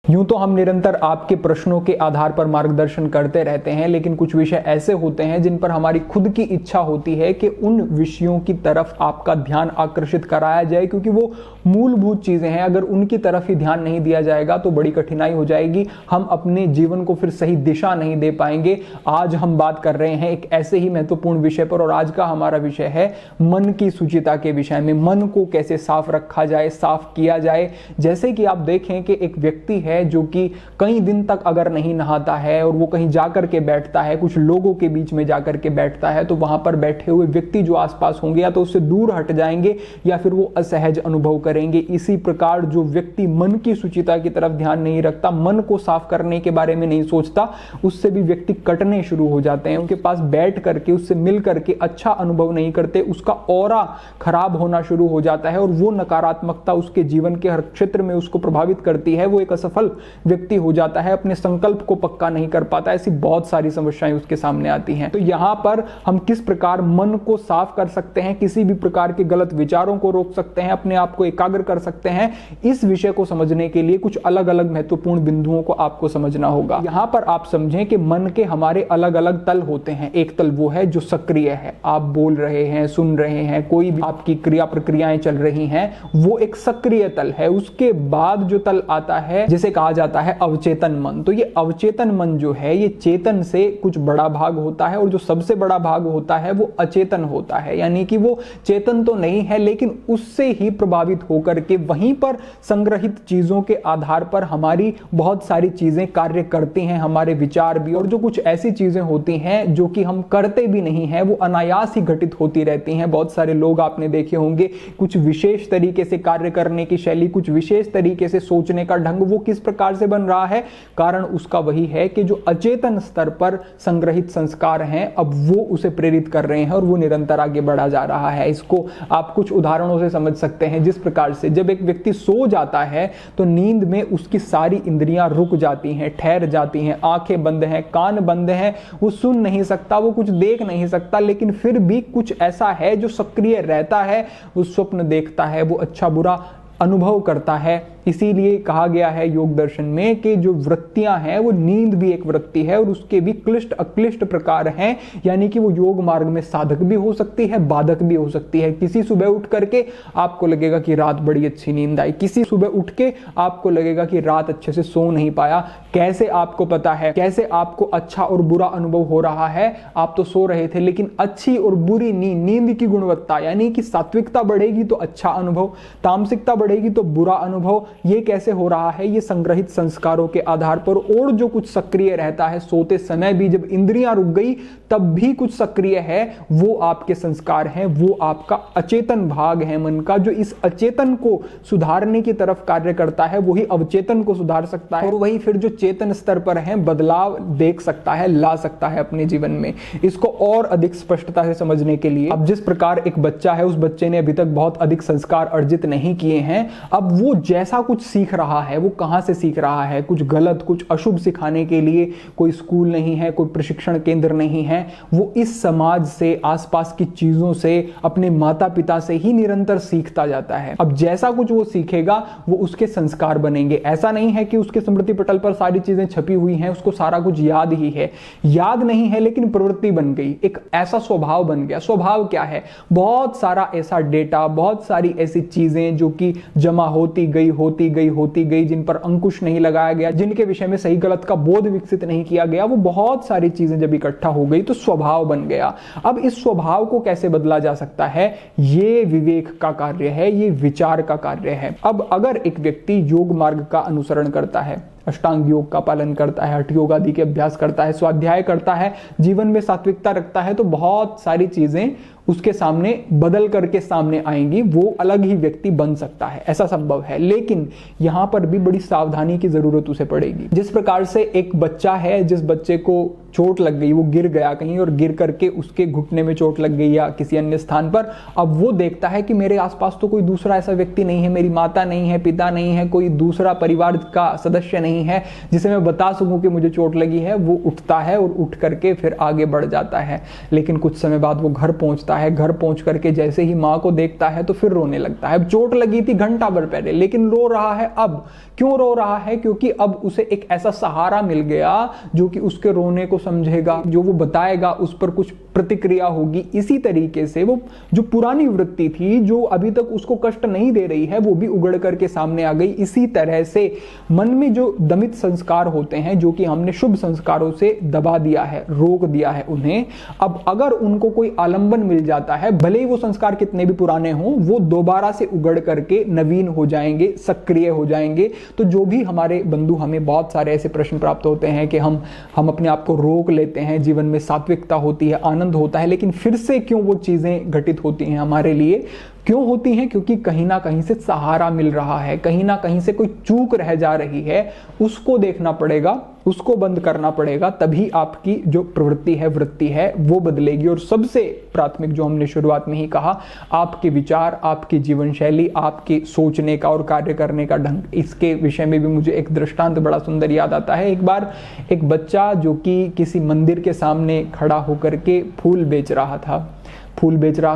यूं तो हम निरंतर आपके प्रश्नों के आधार पर मार्गदर्शन करते रहते हैं, लेकिन कुछ विषय ऐसे होते हैं जिन पर हमारी खुद की इच्छा होती है कि उन विषयों की तरफ आपका ध्यान आकर्षित कराया जाए, क्योंकि वो मूलभूत चीजें हैं। अगर उनकी तरफ ही ध्यान नहीं दिया जाएगा तो बड़ी कठिनाई हो जाएगी, हम अपने जीवन को फिर सही दिशा नहीं दे पाएंगे। आज हम बात कर रहे हैं एक ऐसे ही महत्वपूर्ण विषय पर, और आज का हमारा विषय है मन की शुचिता के विषय में। मन को कैसे साफ रखा जाए, साफ किया जाए। जैसे कि आप देखें कि एक व्यक्ति है जो कि कई दिन तक अगर नहीं नहाता है और वो कहीं जाकर के बैठता है, कुछ लोगों के बीच में जाकर के बैठता है, तो वहां पर बैठे हुए व्यक्ति जो आसपास होंगे या तो उससे दूर हट जाएंगे या फिर वो असहज अनुभव करेंगे। इसी प्रकार जो व्यक्ति मन की शुचिता की तरफ ध्यान नहीं रखता, मन को साफ करने के बारे में नहीं सोचता, उससे भी व्यक्ति कटने शुरू हो जाते हैं। उनके पास बैठ करके, उससे मिल करके अच्छा अनुभव नहीं करते, उसका ऑरा खराब होना शुरू हो जाता है और वो नकारात्मकता उसके जीवन के हर क्षेत्र में उसको प्रभावित करती है। वो एक असफल व्यक्ति हो जाता है, अपने संकल्प को पक्का नहीं कर पाता। ऐसी बहुत सारी समस्याएं उसके सामने आती हैं। तो यहां पर हम किस प्रकार मन को साफ कर सकते हैं, किसी भी प्रकार के गलत विचारों को रोक सकते हैं, अपने आप को एकाग्र कर सकते हैं, इस विषय को समझने के लिए कुछ अलग अलग महत्वपूर्ण बिंदुओं को आपको समझना होगा। यहां पर आप समझें कि मन के हमारे अलग अलग तल होते हैं। एक तल वो है जो सक्रिय है, आप बोल रहे हैं, सुन रहे हैं, कोई भी आपकी क्रिया प्रक्रियाएं चल रही हैं, वो एक सक्रिय तल है। उसके बाद जो तल आता है जिसे कहा जाता है अवचेतन मन। तो ये अवचेतन मन जो है, ये चेतन से कुछ बड़ा भाग होता है, और जो सबसे बड़ा भाग होता है वो अचेतन होता है। यानी कि वो चेतन तो नहीं है, लेकिन उससे ही प्रभावित होकर के वहीं पर संग्रहित चीजों के आधार पर हमारी बहुत सारी चीजें कार्य करती हैं, हमारे विचार भी। और जो कुछ ऐसी चीजें होती हैं जो कि हम करते भी नहीं हैं, वो अनायास ही घटित होती रहती हैं। बहुत सारे लोग आपने देखे होंगे, कुछ विशेष तरीके से कार्य करने की शैली, कुछ विशेष तरीके से सोचने का ढंग, वो किस प्रकार से बन रहा है? कारण उसका वही है कि जो अचेतन स्तर पर संग्रहित संस्कार हैं, अब वो उसे प्रेरित कर रहे हैं और वो निरंतर आगे बढ़ा जा रहा है। इसको आप कुछ उदाहरणों से समझ सकते हैं। जिस प्रकार से जब एक व्यक्ति सो जाता है तो नींद में उसकी सारी इंद्रियां रुक जाती हैं, ठहर जाती हैं, आंखें बंद हैं, कान बंद हैं, वो सुन नहीं सकता, वो कुछ देख नहीं सकता, लेकिन फिर भी कुछ ऐसा है जो सक्रिय रहता है। वो स्वप्न देखता है, वो अच्छा बुरा अनुभव करता है। इसीलिए कहा गया है योग दर्शन में कि जो वृत्तियां हैं, वो नींद भी एक वृत्ति है और उसके भी क्लिष्ट अक्लिष्ट प्रकार हैं। यानी कि वो योग मार्ग में साधक भी हो सकती है, बाधक भी हो सकती है। किसी सुबह उठ करके आपको लगेगा कि रात बड़ी अच्छी नींद आई, किसी सुबह उठ के आपको लगेगा कि रात अच्छे से सो नहीं पाया। कैसे आपको पता है, कैसे आपको अच्छा और बुरा अनुभव हो रहा है? आप तो सो रहे थे, लेकिन अच्छी और बुरी नींद की गुणवत्ता, यानी कि सात्विकता बढ़ेगी तो अच्छा अनुभव, तामसिकता बढ़ेगी तो बुरा अनुभव। ये कैसे हो रहा है? ये संग्रहित संस्कारों के आधार पर। और जो कुछ सक्रिय रहता है सोते समय भी, जब इंद्रियां रुक गई तब भी कुछ सक्रिय है, वो आपके संस्कार हैं, वो आपका अचेतन भाग है मन का, जो इस अचेतन को सुधारने की तरफ कार्य करता है। वही अवचेतन को सुधार सकता है और वही फिर जो चेतन स्तर पर है बदलाव देख सकता है, ला सकता है अपने जीवन में। इसको और अधिक स्पष्टता से समझने के लिए, अब जिस प्रकार एक बच्चा है, उस बच्चे ने अभी तक बहुत अधिक संस्कार अर्जित नहीं किए हैं, अब वो जैसा कुछ सीख रहा है, वो कहां से सीख रहा है? कुछ गलत, कुछ अशुभ सिखाने के लिए कोई स्कूल नहीं है, कोई प्रशिक्षण केंद्र नहीं है। वो इस समाज से, आसपास की चीजों से, अपने माता पिता से ही निरंतर सीखता जाता है। अब जैसा कुछ वो सीखेगा वो उसके संस्कार बनेंगे। ऐसा नहीं है कि उसके स्मृति पटल पर सारी चीजें छपी हुई हैं, उसको सारा कुछ याद ही है, याद नहीं है, लेकिन प्रवृत्ति बन गई, एक ऐसा स्वभाव बन गया। स्वभाव क्या है? बहुत सारा ऐसा डेटा, बहुत सारी ऐसी चीजें जो कि जमा होती गई, जिन पर अंकुश नहीं लगाया गया, जिनके विषय में सही गलत का बोध विकसित नहीं किया गया, वो बहुत सारी चीजें जब इकट्ठा हो गई तो स्वभाव बन गया। अब इस स्वभाव को कैसे बदला जा सकता है? ये विवेक का कार्य है, ये विचार का कार्य है। अब अगर एक व्यक्ति योग मार्ग का अनुसरण करता है, अष्टांग योग का पालन करता है, हठ योग आदि के अभ्यास करता है, स्वाध्याय करता है, जीवन में सात्विकता रखता है, तो बहुत सारी चीजें उसके सामने बदल करके सामने आएंगी। वो अलग ही व्यक्ति बन सकता है, ऐसा संभव है। लेकिन यहां पर भी बड़ी सावधानी की जरूरत उसे पड़ेगी। जिस प्रकार से एक बच्चा है, जिस बच्चे को चोट लग गई, वो गिर गया कहीं और गिर करके उसके घुटने में चोट लग गई या किसी अन्य स्थान पर, अब वो देखता है कि मेरे आसपास तो कोई दूसरा ऐसा व्यक्ति नहीं है, मेरी माता नहीं है, पिता नहीं है, कोई दूसरा परिवार का सदस्य नहीं है जिसे मैं बता सकूं कि मुझे चोट लगी है। वो उठता है और उठ करके फिर आगे बढ़ जाता है। लेकिन कुछ समय बाद वो घर पहुंचता है, घर पहुंच करके जैसे ही माँ को देखता है तो फिर रोने लगता है। चोट लगी थी घंटा भर पहले, लेकिन रो रहा है अब। क्यों रो रहा है? क्योंकि अब उसे एक ऐसा सहारा मिल गया जो कि उसके रोने को समझेगा, जो वो बताएगा उस पर कुछ प्रतिक्रिया होगी। इसी तरीके से वो जो पुरानी वृत्ति थी, जो अभी तक उसको कष्ट नहीं दे रही है, वो भी उगड़ करके सामने आ गई। इसी तरह से मन में जो दमित संस्कार होते हैं, जो कि हमने शुभ संस्कारों से दबा दिया है, रोक दिया है उन्हें, अब अगर उनको कोई आलंबन मिल जाता है, भले ही वो संस्कार कितने भी पुराने हों, वो दोबारा से उगड़ करके नवीन हो जाएंगे, सक्रिय हो जाएंगे। तो जो भी हमारे बंधु, हमें बहुत सारे ऐसे प्रश्न प्राप्त होते हैं कि हम अपने आप को रोक लेते हैं, जीवन में सात्विकता होती है, आनंद होता है, लेकिन फिर से क्यों वो चीजें घटित होती हैं हमारे लिए? क्यों होती हैं? क्योंकि कहीं ना कहीं से सहारा मिल रहा है, कहीं ना कहीं से कोई चूक रह जा रही है। उसको देखना पड़ेगा, उसको बंद करना पड़ेगा, तभी आपकी जो प्रवृत्ति है, वृत्ति है, वो बदलेगी। और सबसे प्राथमिक, जो हमने शुरुआत में ही कहा, आपके विचार, आपकी जीवन शैली, आपके सोचने का और कार्य करने का ढंग। इसके विषय में भी मुझे एक दृष्टांत बड़ा सुंदर याद आता है। एक बार एक बच्चा जो कि किसी मंदिर के सामने खड़ा होकर के फूल बेच रहा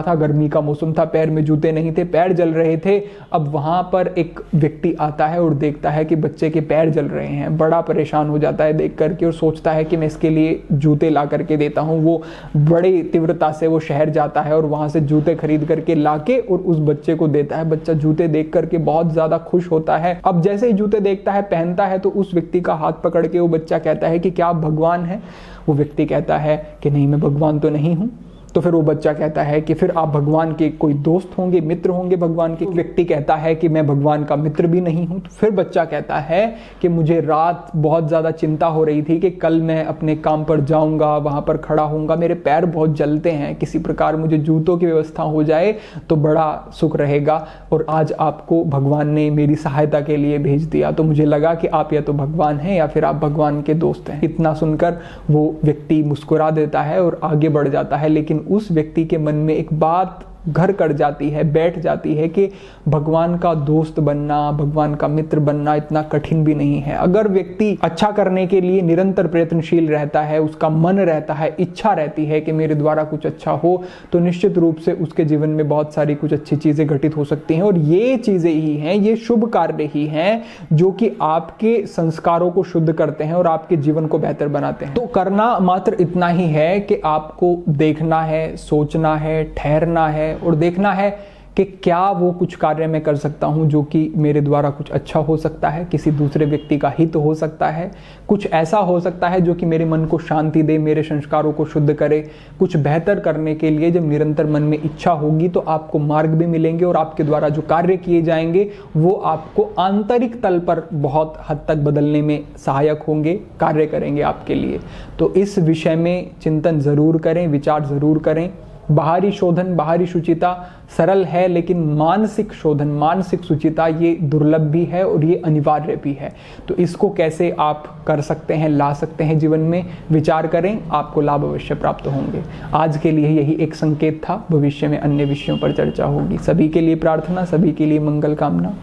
था, गर्मी का मौसम था, पैर में जूते नहीं थे, पैर जल रहे थे। अब वहां पर एक व्यक्ति आता है और देखता है कि बच्चे के पैर जल रहे हैं, बड़ा परेशान हो जाता है देख करके और सोचता है कि मैं इसके लिए जूते ला करके देता हूं। वो बड़ी तीव्रता से वो शहर जाता है और वहां से जूते खरीद करके लाके और उस बच्चे को देता है। बच्चा जूते देख करके बहुत ज्यादा खुश होता है। अब जैसे ही जूते देखता है, पहनता है, तो उस व्यक्ति का हाथ पकड़ के वो बच्चा कहता है कि क्या आप भगवान हैं? वो व्यक्ति कहता है कि नहीं, मैं भगवान तो नहीं हूं। तो फिर वो बच्चा कहता है कि फिर आप भगवान के कोई दोस्त होंगे, मित्र होंगे भगवान के। व्यक्ति कहता है कि मैं भगवान का मित्र भी नहीं हूं। तो फिर बच्चा कहता है कि मुझे रात बहुत ज्यादा चिंता हो रही थी कि कल मैं अपने काम पर जाऊंगा, वहां पर खड़ा होऊंगा, मेरे पैर बहुत जलते हैं, किसी प्रकार मुझे जूतों की व्यवस्था हो जाए तो बड़ा सुख रहेगा। और आज आपको भगवान ने मेरी सहायता के लिए भेज दिया, तो मुझे लगा कि आप या तो भगवान हैं या फिर आप भगवान के दोस्त हैं। इतना सुनकर वो व्यक्ति मुस्कुरा देता है और आगे बढ़ जाता है। लेकिन उस व्यक्ति के मन में एक बात घर कर जाती है, बैठ जाती है कि भगवान का दोस्त बनना, भगवान का मित्र बनना इतना कठिन भी नहीं है। अगर व्यक्ति अच्छा करने के लिए निरंतर प्रयत्नशील रहता है, उसका मन रहता है, इच्छा रहती है कि मेरे द्वारा कुछ अच्छा हो, तो निश्चित रूप से उसके जीवन में बहुत सारी कुछ अच्छी चीजें घटित हो सकती हैं। और ये चीजें ही हैं, ये शुभ कार्य ही हैं जो कि आपके संस्कारों को शुद्ध करते हैं और आपके जीवन को बेहतर बनाते हैं। तो करना मात्र इतना ही है कि आपको देखना है, सोचना है, ठहरना है और देखना है कि क्या वो कुछ कार्य मैं कर सकता हूं जो कि मेरे द्वारा कुछ अच्छा हो सकता है, किसी दूसरे व्यक्ति का हित हो सकता है, कुछ ऐसा हो सकता है जो कि मेरे मन को शांति दे, मेरे संस्कारों को शुद्ध करे। कुछ बेहतर करने के लिए जब निरंतर मन में इच्छा होगी तो आपको मार्ग भी मिलेंगे और आपके द्वारा जो कार्य किए जाएंगे वो आपको आंतरिक तल पर बहुत हद तक बदलने में सहायक होंगे, कार्य करेंगे आपके लिए। तो इस विषय में चिंतन जरूर करें, विचार जरूर करें। बाहरी शोधन, बाहरी शुचिता सरल है, लेकिन मानसिक शोधन, मानसिक शुचिता ये दुर्लभ भी है और ये अनिवार्य भी है। तो इसको कैसे आप कर सकते हैं, ला सकते हैं जीवन में, विचार करें, आपको लाभ अवश्य प्राप्त होंगे। आज के लिए यही एक संकेत था, भविष्य में अन्य विषयों पर चर्चा होगी। सभी के लिए प्रार्थना, सभी के लिए मंगल कामना।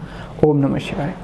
ओम नमः शिवाय।